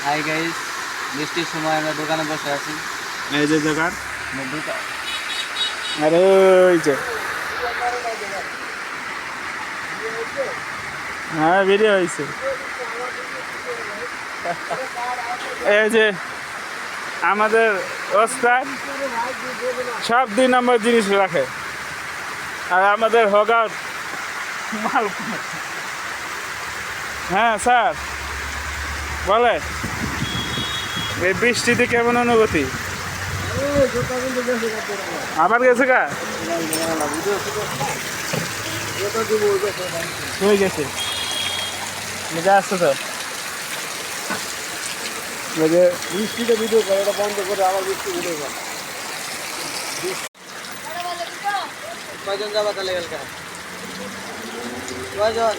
Hi guys, বৃষ্টির সময় আমরা দোকানে বসে আছি। এই যে দোকান, দোকান আরে ওই যে, হ্যাঁ ভিডিও হয়েছে। এই যে আমাদের ওস্তাদ সব 2 নম্বর জিনিস রাখে, আর আমাদের হগার মাল। হ্যাঁ স্যার বলে, এই বৃষ্টিতে কেমন অনুভূতি? আবার গেছে গা হয়ে গেছে, মজা আসছে তো। বৃষ্টিতে ভিডিও করে, এটা বন্ধ করে আবার বৃষ্টি ভিডিও করে। কয়জন যাবা তাহলে কালকে? কয়জন?